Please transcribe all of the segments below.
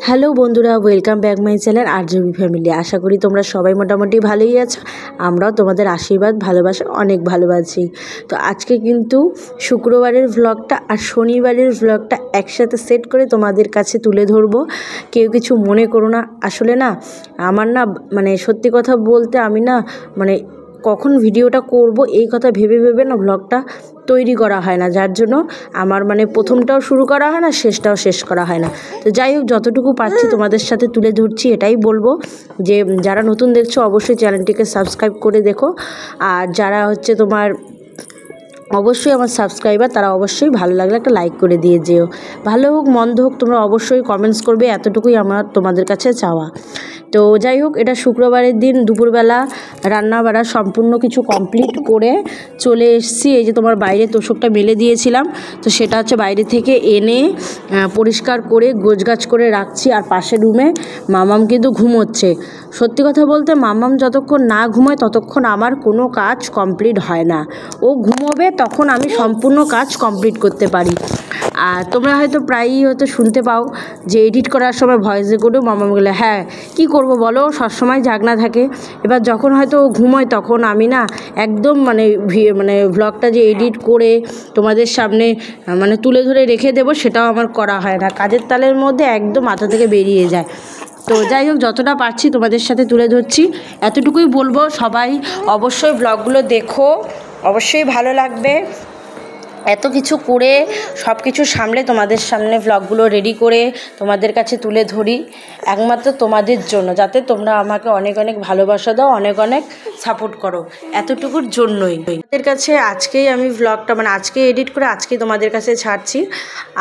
Hello বন্ধুরা, welcome back my channel RJB family. আশা করি তোমরা সবাই মোটামুটি ভালোই আছো। আমরাও তোমাদের আশীর্বাদ ভালোবাসা অনেক ভালোবাসি। তো আজকে কিন্তু শুক্রবারের ভ্লগটা আর শনিবারের ভ্লগটা একসাথে সেট করে তোমাদের কাছে তুলে ধরবো। কেউ কিছু মনে করো না। আসলে না আমার না সত্যি কথা বলতে আমি না কখন ভিডিওটা করব এই কথা ভেবে ভেবে না ভ্লগটা তৈরি করা হয় না, যার জন্য আমার প্রথমটাও শুরু করা হয় না, শেষটাও শেষ করা হয় না। তো যাই হোক, যতটুকু পারছি তোমাদের সাথে তুলে ধরছি। এটাই বলবো যে যারা নতুন দেখছো অবশ্যই চ্যানেলটিকে সাবস্ক্রাইব করে দেখো, আর যারা অবশ্যই আমার সাবস্ক্রাইবার তারা অবশ্যই ভালো লাগলে একটা লাইক করে দিয়ে যেও। ভালো হোক মন্দ হোক তোমরা অবশ্যই কমেন্টস করবে, এতটুকুই আমার তোমাদের কাছে চাওয়া। তো যাই হোক, এটা শুক্রবারের দিন দুপুরবেলা রান্নাবাড়া সম্পূর্ণ কিছু কমপ্লিট করে চলে এসেছি। এই যে তোমার বাইরে তোষকটা মেলে দিয়েছিলাম, তো সেটা হচ্ছে বাইরে থেকে এনে পরিষ্কার করে গোছগাছ করে রাখছি। আর পাশের রুমে মামাম কিন্তু ঘুমোচ্ছে। সত্যি কথা বলতে মামাম যতক্ষণ না ঘুমোয় ততক্ষণ আমার কোনো কাজ কমপ্লিট হয় না। ও ঘুমোবে তখন আমি সম্পূর্ণ কাজ কমপ্লিট করতে পারি। আর তোমরা হয়তো প্রায়ই শুনতে পাও যে এডিট করার সময় ভয়েস রেকর্ডেও মামাম বলে, হ্যাঁ কি করব বলো, সবসময় জাগনা থাকে। এবার যখন হয়তো ঘুমোয় তখন আমি না একদম ভ্লগটা যে এডিট করে তোমাদের সামনে তুলে ধরে রেখে দেবো সেটাও আমার করা হয় না। কাজের তালের মধ্যে একদম মাথা থেকে বেরিয়ে যায়। তো যাই হোক, যতটা পারছি তোমাদের সাথে তুলে ধরছি। এতটুকুই বলবো, সবাই অবশ্যই ব্লগগুলো দেখো, অবশ্যই ভালো লাগবে। এত কিছু করে সব কিছু সামলে তোমাদের সামনে ভ্লগগুলো রেডি করে তোমাদের কাছে তুলে ধরি একমাত্র তোমাদের জন্য, যাতে তোমরা আমাকে অনেক অনেক ভালোবাসা দাও, অনেক অনেক সাপোর্ট করো, এতটুকুর জন্যই। তোমাদের কাছে আজকেই আমি ভ্লগটা আজকে এডিট করে আজকেই তোমাদের কাছে ছাড়ছি।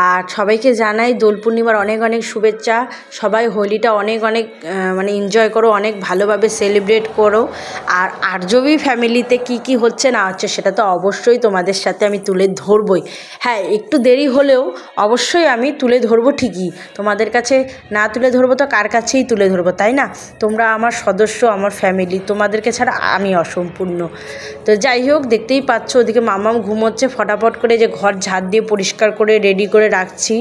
আর সবাইকে জানাই দোল পূর্ণিমার অনেক অনেক শুভেচ্ছা। সবাই হোলিটা অনেক অনেক এনজয় করো, অনেক ভালোভাবে সেলিব্রেট করো। আর আরজবি ফ্যামিলিতে কি কি হচ্ছে না হচ্ছে সেটা তো অবশ্যই তোমাদের সাথে আমি তুলে ধরবই। হ্যাঁ, একটু দেরি হলেও অবশ্যই আমি তুলে ধরবো ঠিকই। তোমাদের কাছে না তুলে ধরবো তো কার কাছেই তুলে ধরবো, তাই না? তোমরা আমার সদস্য, আমার ফ্যামিলি, তোমাদেরকে ছাড়া আমি অসম্পূর্ণ। তো যাই হোক, দেখতেই পাচ্ছ ওদিকে মামাম ঘুমোচ্ছে। ফটাফট করে যে ঘর ঝাড় দিয়ে পরিষ্কার করে রেডি করে রাখছি,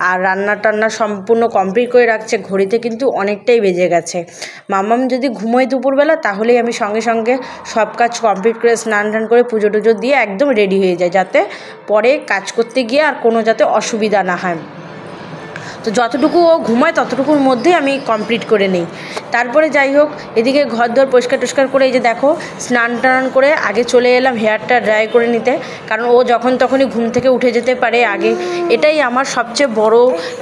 আর রান্না টান্না সম্পূর্ণ কমপ্লিট করে রাখছে। ঘড়িতে কিন্তু অনেকটাই বেজে গেছে। মামাম যদি ঘুমোয় দুপুরবেলা তাহলেই আমি সঙ্গে সঙ্গে সব কাজ কমপ্লিট করে স্নান টান করে পুজো টুজো দিয়ে একদম রেডি হয়ে যায়, যাতে পরে কাজ করতে গিয়ে আর কোনো যাতে অসুবিধা না হয়। তো যতটুকু ও ঘুমায় ততটুকুর মধ্যেই আমি কমপ্লিট করে নিই। তারপরে যাই হোক, এদিকে ঘর দর পরিষ্কার টরিষ্কার করে এই যে দেখো স্নান টান করে আগে চলে এলাম হেয়ারটা ড্রাই করে নিতে, কারণ ও যখন তখনই ঘুম থেকে উঠে যেতে পারে আগে। এটাই আমার সবচেয়ে বড়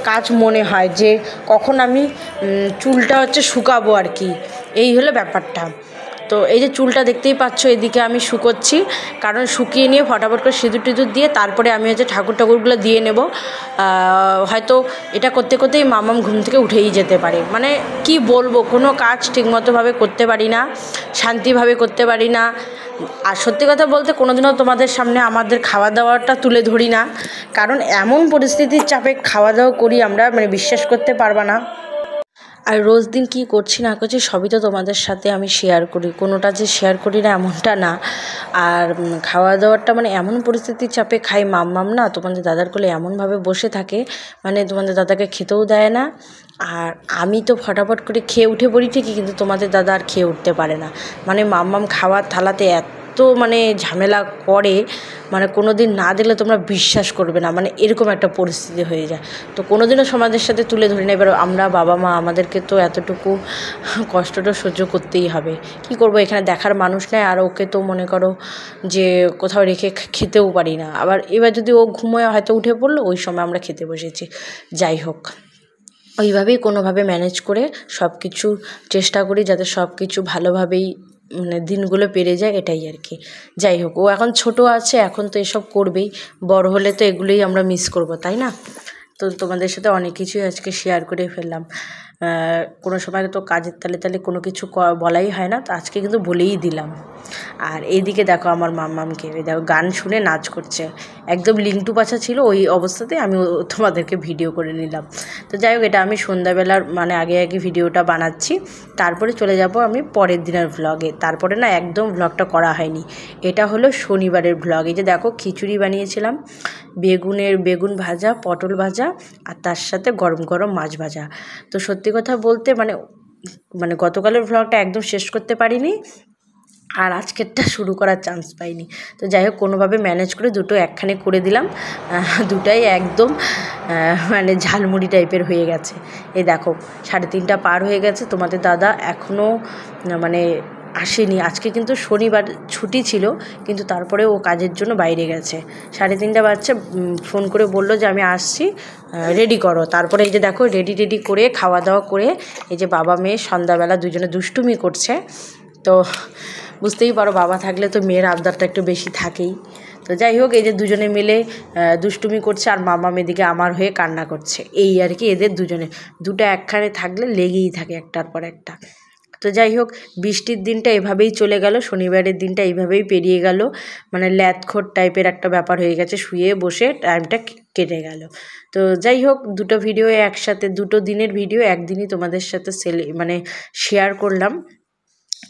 কাজ মনে হয়, যে কখন আমি চুলটা শুকাবো আর কি, এই হলো ব্যাপারটা। তো এই যে চুলটা দেখতেই পাচ্ছ, এদিকে আমি শুকোচ্ছি, কারণ শুকিয়ে নিয়ে ফটাফট করে সিঁদুর টিঁদুর দিয়ে তারপরে আমি ঠাকুরগুলো দিয়ে নেব। হয়তো এটা করতে করতেই মামাম ঘুম থেকে উঠেই যেতে পারে। কি বলবো, কোনো কাজ ঠিকমতোভাবে করতে পারি না, শান্তিভাবে করতে পারি না। আর সত্যি কথা বলতে কোনোদিনও তোমাদের সামনে আমাদের খাওয়া দাওয়াটা তুলে ধরি না, কারণ এমন পরিস্থিতির চাপে খাওয়া দাওয়া করি আমরা, বিশ্বাস করতে পারবা না। আর রোজ দিন কী করছি না করছি সবই তো তোমাদের সাথে আমি শেয়ার করি, কোনোটা যে শেয়ার করি না এমনটা না। আর খাওয়া দাওয়াটা এমন পরিস্থিতির চাপে খাই। মাম্মাম না তোমাদের দাদার কোলে এমনভাবে বসে থাকে, তোমাদের দাদাকে খেতেও দেয় না। আর আমি তো ফটাফট করে খেয়ে উঠে পড়ি ঠিকই, কিন্তু তোমাদের দাদা আর খেয়ে উঠতে পারে না। মাম্মাম খাওয়ার থালাতে এত ঝামেলা করে, কোনো দিন না দিলে তোমরা বিশ্বাস করবে না, এরকম একটা পরিস্থিতি হয়ে যায়। তো কোনো দিনও সমাজের সাথে তুলে ধরি না। এবার আমরা বাবা মা, আমাদেরকে তো এতটুকু কষ্টটা সহ্য করতেই হবে। কি করব, এখানে দেখার মানুষ নেই। আর ওকে তো মনে করো যে কোথাও রেখে খেতেও পারি না। আবার এবার যদি ও ঘুমোয় হয়তো উঠে পড়লো, ওই সময় আমরা খেতে বসেছি। যাই হোক, ওইভাবেই কোনোভাবে ম্যানেজ করে সব কিছু চেষ্টা করি যাতে সব কিছু ভালোভাবেই দিনগুলো পেরে যায়, এটাই আর কি। যাই হোক, ও এখন ছোট আছে, এখন তো এসব করবেই, বড় হলে তো এগুলোই আমরা মিস করব, তাই না? তো তোমাদের সাথে অনেক কিছুই আজকে শেয়ার করে ফেললাম। কোনো সময় তো কাজের তালে তালে কোনো কিছু বলাই হয় না, তো আজকে কিন্তু বলেই দিলাম। আর এইদিকে দেখো আমার মাম্মামকে, দেখো গান শুনে নাচ করছে, একদম লিংটু পাছা ছিল ওই অবস্থাতে আমি তোমাদেরকে ভিডিও করে নিলাম। তো যাই হোক, এটা আমি সন্ধ্যাবেলার মানে আগে ভিডিওটা বানাচ্ছি, তারপরে চলে যাব আমি পরের দিনের ভ্লগে। তারপরে না একদম ভ্লগটা করা হয়নি। এটা হলো শনিবারের ভ্লগ। এই যে দেখো খিচুড়ি বানিয়েছিলাম, বেগুন ভাজা, পটল ভাজা, আর তার সাথে গরম গরম মাছ ভাজা। তো সত্যি কথা বলতে মানে গতকালের ভ্লগটা একদম শেষ করতে পারিনি, আর আজকেরটা শুরু করার চান্স পাইনি। তো যাই হোক, কোনোভাবে ম্যানেজ করে দুটো একখানে করে দিলাম। দুটাই একদম মানে ঝালমুড়ি টাইপের হয়ে গেছে। এই দেখো 3:30 পার হয়ে গেছে, তোমাদের দাদা এখনও মানে আসেনি। আজকে কিন্তু শনিবার ছুটি ছিল, কিন্তু তারপরে ও কাজের জন্য বাইরে গেছে। 3:30 বাজছে, ফোন করে বললো যে আমি আসছি, রেডি করো। তারপরে এই যে দেখো রেডি করে খাওয়া দাওয়া করে এই যে বাবা মেয়ে সন্ধ্যাবেলা দুজনে দুষ্টুমি করছে। তো বুঝতেই পারো, বাবা থাকলে তো মেয়ের আবদারটা একটু বেশি থাকেই। তো যাই হোক, এই যে দুজনে মিলে দুষ্টুমি করছে, আর মামা মেয়েদিকে আমার হয়ে কান্না করছে, এই আর কি। এদের দুটো একখানে থাকলে লেগেই থাকে একটার পর একটা। তো যাই হোক, বৃষ্টির দিনটা এভাবেই চলে গেল, শনিবারের দিনটা এইভাবেই পেরিয়ে গেল। মানে ল্যাথখোর টাইপের একটা ব্যাপার হয়ে গেছে, শুয়ে বসে টাইমটা কেটে গেল। তো যাই হোক, দুটো ভিডিও একসাথে, দুটো দিনের ভিডিও একদিনই তোমাদের সাথে মানে শেয়ার করলাম।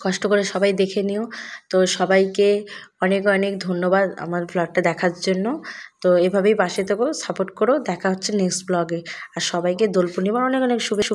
কষ্ট করে সবাই দেখে নিও। তো সবাইকে অনেক অনেক ধন্যবাদ আমার ব্লগটা দেখার জন্য। তো এভাবেই পাশে থেকো, সাপোর্ট করো। দেখা হচ্ছে নেক্সট ব্লগে। আর সবাইকে দোল পূর্ণিমার অনেক অনেক শুভেচ্ছা।